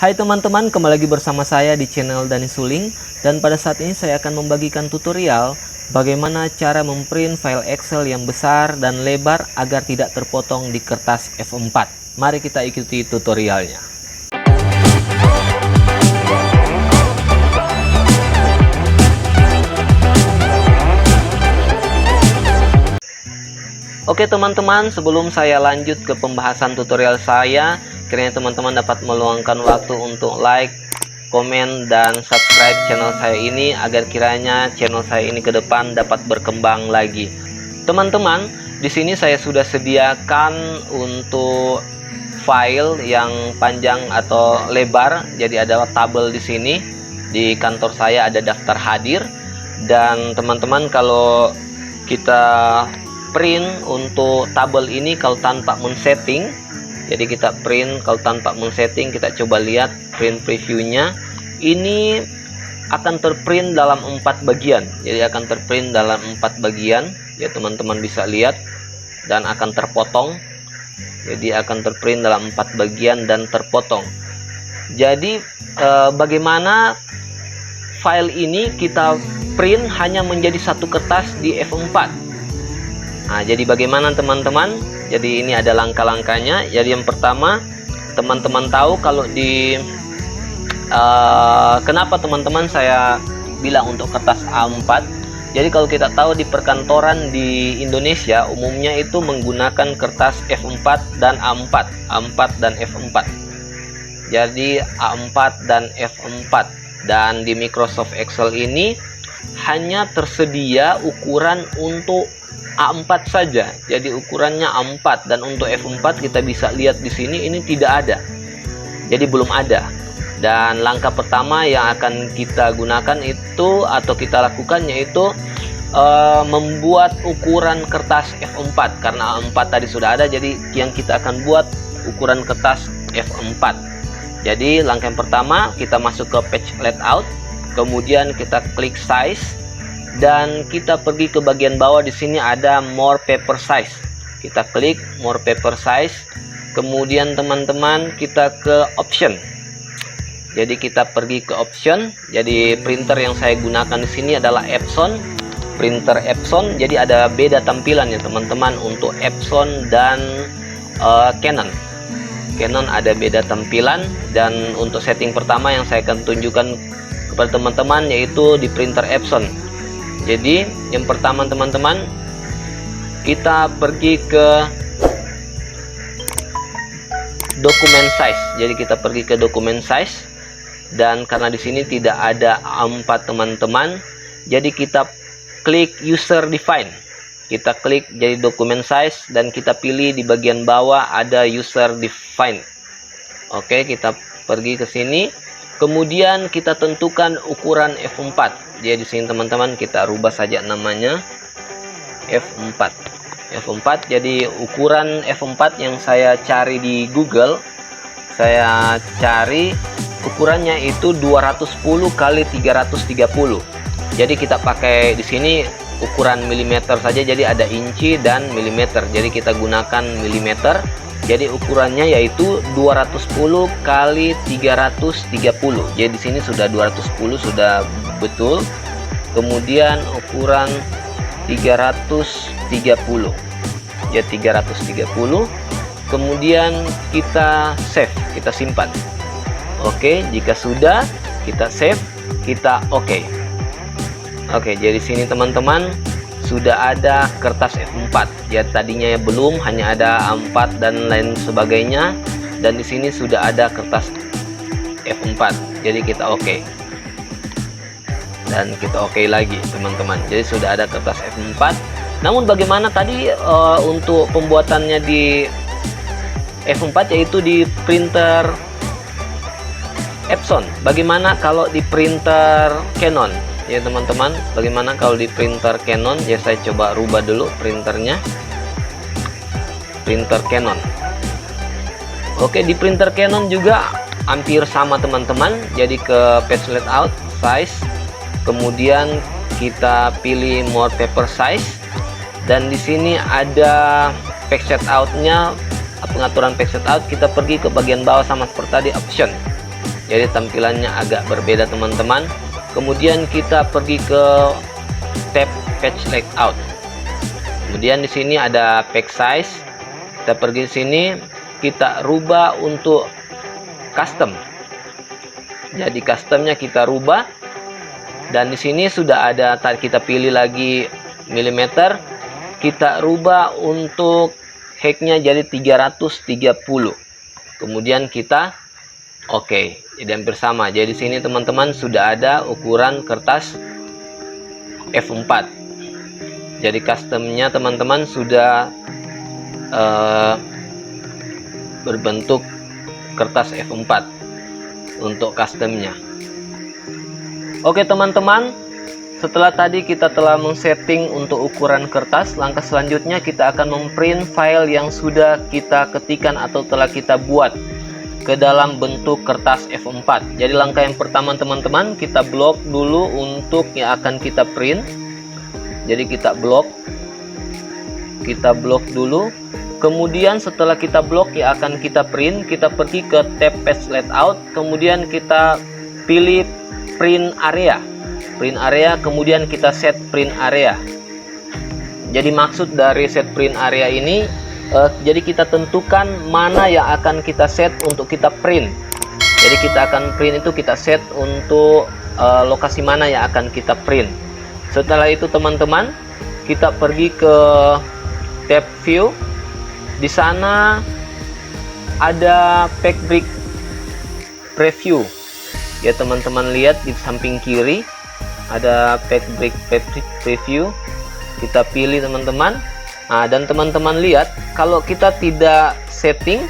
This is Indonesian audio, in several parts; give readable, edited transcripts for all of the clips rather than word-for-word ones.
Hai teman-teman, kembali lagi bersama saya di channel Dani Suling. Dan pada saat ini saya akan membagikan tutorial bagaimana cara memprint file Excel yang besar dan lebar agar tidak terpotong di kertas F4. Mari kita ikuti tutorialnya. Oke teman-teman, sebelum saya lanjut ke pembahasan tutorial saya, kiranya teman-teman dapat meluangkan waktu untuk like, komen, dan subscribe channel saya ini agar kiranya channel saya ini ke depan dapat berkembang lagi. Teman-teman, di sini saya sudah sediakan untuk file yang panjang atau lebar. Jadi ada tabel di sini. Di kantor saya ada daftar hadir, dan teman-teman kalau kita print untuk tabel ini kalau tanpa men-setting, jadi kita print kalau tanpa men-setting, kita coba lihat print previewnya, ini akan terprint dalam 4 bagian. Jadi akan terprint dalam 4 bagian ya, teman-teman bisa lihat, dan akan terpotong. Jadi akan terprint dalam 4 bagian dan terpotong. Jadi bagaimana file ini kita print hanya menjadi satu kertas di F4. Nah, jadi bagaimana teman-teman? Jadi ini ada langkah-langkahnya. Jadi yang pertama, teman-teman tahu kalau di kenapa teman-teman saya bilang untuk kertas A4. Jadi kalau kita tahu di perkantoran di Indonesia umumnya itu menggunakan kertas F4 dan A4, A4 dan F4. Jadi A4 dan F4. Dan di Microsoft Excel ini hanya tersedia ukuran untuk A4 saja. Jadi ukurannya A4, dan untuk F4 kita bisa lihat di sini ini tidak ada. Jadi belum ada. Dan langkah pertama yang akan kita gunakan itu atau kita lakukan yaitu membuat ukuran kertas F4. Karena A4 tadi sudah ada, jadi yang kita akan buat ukuran kertas F4. Jadi langkah yang pertama kita masuk ke page layout, kemudian kita klik size. Dan kita pergi ke bagian bawah, di sini ada more paper size. Kita klik more paper size. Kemudian teman-teman kita ke option. Jadi kita pergi ke option. Jadi printer yang saya gunakan di sini adalah Epson, printer Epson. Jadi ada beda tampilan ya teman-teman untuk Epson dan Canon. Canon ada beda tampilan, dan untuk setting pertama yang saya akan tunjukkan kepada teman-teman yaitu di printer Epson. Jadi yang pertama teman-teman, kita pergi ke dokumen size. Jadi kita pergi ke dokumen size, dan karena di sini tidak ada A4 teman-teman, jadi kita klik user define. Kita klik jadi dokumen size, dan kita pilih di bagian bawah ada user define. Oke, kita pergi ke sini. Kemudian kita tentukan ukuran F4. Jadi di sini teman-teman kita rubah saja namanya F4. F4. Jadi ukuran F4 yang saya cari di Google, saya cari ukurannya itu 210 kali 330. Jadi kita pakai di sini ukuran milimeter saja. Jadi ada inci dan milimeter. Jadi kita gunakan milimeter. Jadi ukurannya yaitu 210 kali 330. Jadi di sini sudah 210 sudah betul. Kemudian ukuran 330. Ya 330. Kemudian kita save, kita simpan. Oke, jika sudah kita save, kita oke. Oke, jadi sini teman-teman sudah ada kertas F4. Ya tadinya ya belum, hanya ada A4 dan lain sebagainya, dan di sini sudah ada kertas F4. Jadi kita oke. Dan kita oke lagi teman-teman. Jadi sudah ada kertas F4. Namun bagaimana tadi untuk pembuatannya di F4 yaitu di printer Epson. Bagaimana kalau di printer Canon? Ya teman-teman, bagaimana kalau di printer Canon? Ya saya coba rubah dulu printernya. Printer Canon. Oke, di printer Canon juga hampir sama teman-teman. Jadi ke page layout, size, kemudian kita pilih more paper size, dan di sini ada page layout-nya, pengaturan page layout. Kita pergi ke bagian bawah sama seperti tadi, option. jadi tampilannya agak berbeda teman-teman. Kemudian kita pergi ke tab page layout. Kemudian di sini ada page size. Kita pergi sini, kita rubah untuk custom. Jadi customnya kita rubah, dan di sini sudah ada, kita pilih lagi milimeter, kita rubah untuk height-nya jadi 330. Kemudian kita oke, jadi hampir sama. Jadi di sini teman-teman sudah ada ukuran kertas F4. Jadi customnya teman-teman sudah berbentuk kertas F4 untuk customnya. Oke teman-teman, setelah tadi kita telah men-setting untuk ukuran kertas, langkah selanjutnya kita akan memprint file yang sudah kita ketikkan atau telah kita buat ke dalam bentuk kertas F4. Jadi langkah yang pertama teman-teman, kita blok dulu untuk yang akan kita print. Jadi kita blok dulu. Kemudian setelah kita blok yang akan kita print, kita pergi ke tab page layout, kemudian kita pilih print area, kemudian kita set print area. Jadi maksud dari set print area ini, jadi kita tentukan mana yang akan kita set untuk kita print. Jadi kita akan print itu, kita set untuk lokasi mana yang akan kita print. Setelah itu teman-teman, kita pergi ke tab view. Di sana ada Fabric preview. Ya teman-teman lihat di samping kiri ada Fabric preview. Kita pilih teman-teman. Nah, dan teman-teman lihat kalau kita tidak setting,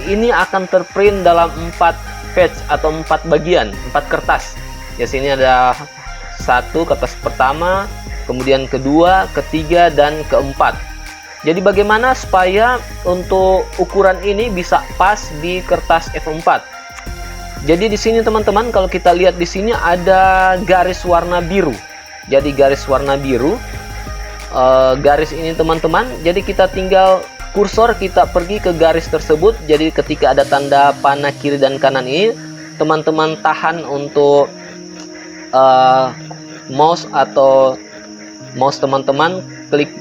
ini akan terprint dalam 4 page atau 4 bagian, 4 kertas. Ya sini ada 1 kertas pertama, kemudian kedua, ketiga, dan keempat. Jadi bagaimana supaya untuk ukuran ini bisa pas di kertas F4? Jadi di sini teman-teman, kalau kita lihat di sini ada garis warna biru. Jadi garis warna biru, garis ini teman-teman. Jadi kita tinggal kursor, kita pergi ke garis tersebut. Jadi ketika ada tanda panah kiri dan kanan ini, teman-teman tahan untuk mouse atau mouse teman-teman klik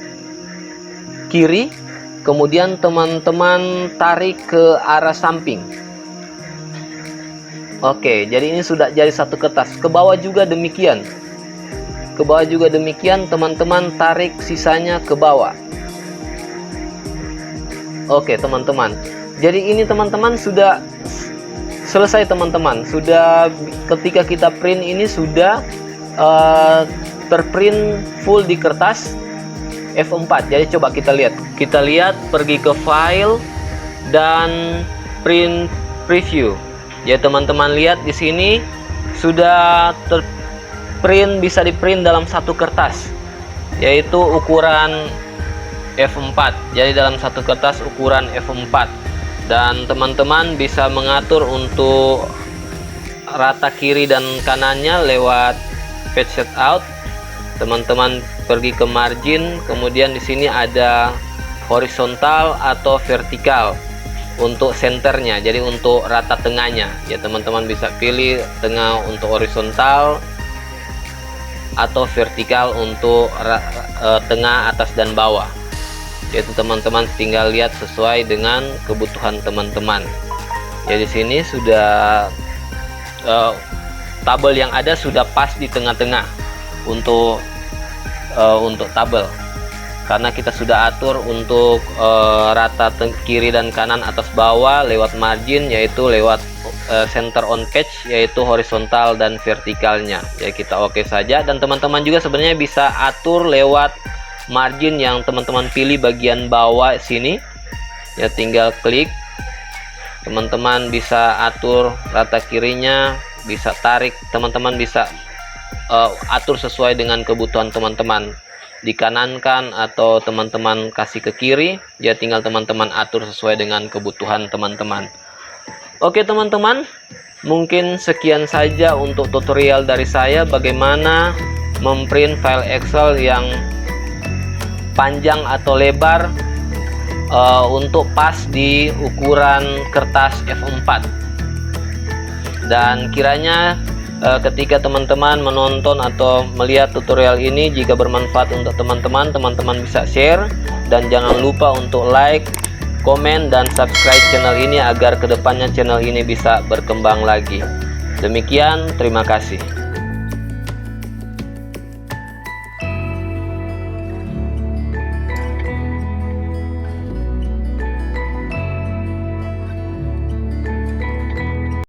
kiri, kemudian teman-teman tarik ke arah samping. Oke, jadi ini sudah jadi satu kertas. Ke bawah juga demikian. Teman-teman tarik sisanya ke bawah. Oke teman-teman, jadi ini teman-teman sudah selesai teman-teman. Sudah, ketika kita print ini sudah terprint full di kertas F4. Jadi coba kita lihat, pergi ke file dan print preview. Ya teman-teman lihat di sini sudah terprint, bisa diprint dalam satu kertas, yaitu ukuran F4. Jadi dalam satu kertas ukuran F4, dan teman-teman bisa mengatur untuk rata kiri dan kanannya lewat page layout. Teman-teman pergi ke margin, kemudian di sini ada horizontal atau vertikal untuk senternya, jadi untuk rata tengahnya. Ya teman-teman bisa pilih tengah untuk horizontal atau vertikal untuk tengah, atas dan bawah. Yaitu teman-teman tinggal lihat sesuai dengan kebutuhan teman-teman. Ya di sini sudah tabel yang ada sudah pas di tengah-tengah untuk tabel, karena kita sudah atur untuk rata kiri dan kanan, atas bawah lewat margin, yaitu lewat center on page, yaitu horizontal dan vertikalnya. Ya kita oke saja, dan teman-teman juga sebenarnya bisa atur lewat margin yang teman-teman pilih bagian bawah sini. Ya tinggal klik, teman-teman bisa atur rata kirinya, bisa tarik, teman-teman bisa atur sesuai dengan kebutuhan teman-teman, dikanankan atau teman-teman kasih ke kiri. Ya tinggal teman-teman atur sesuai dengan kebutuhan teman-teman. Oke teman-teman, mungkin sekian saja untuk tutorial dari saya bagaimana memprint file Excel yang panjang atau lebar untuk pas di ukuran kertas F4. Dan kiranya ketika teman-teman menonton atau melihat tutorial ini, jika bermanfaat untuk teman-teman, teman-teman bisa share, dan jangan lupa untuk like, komen, dan subscribe channel ini agar kedepannya channel ini bisa berkembang lagi. Demikian, terima kasih.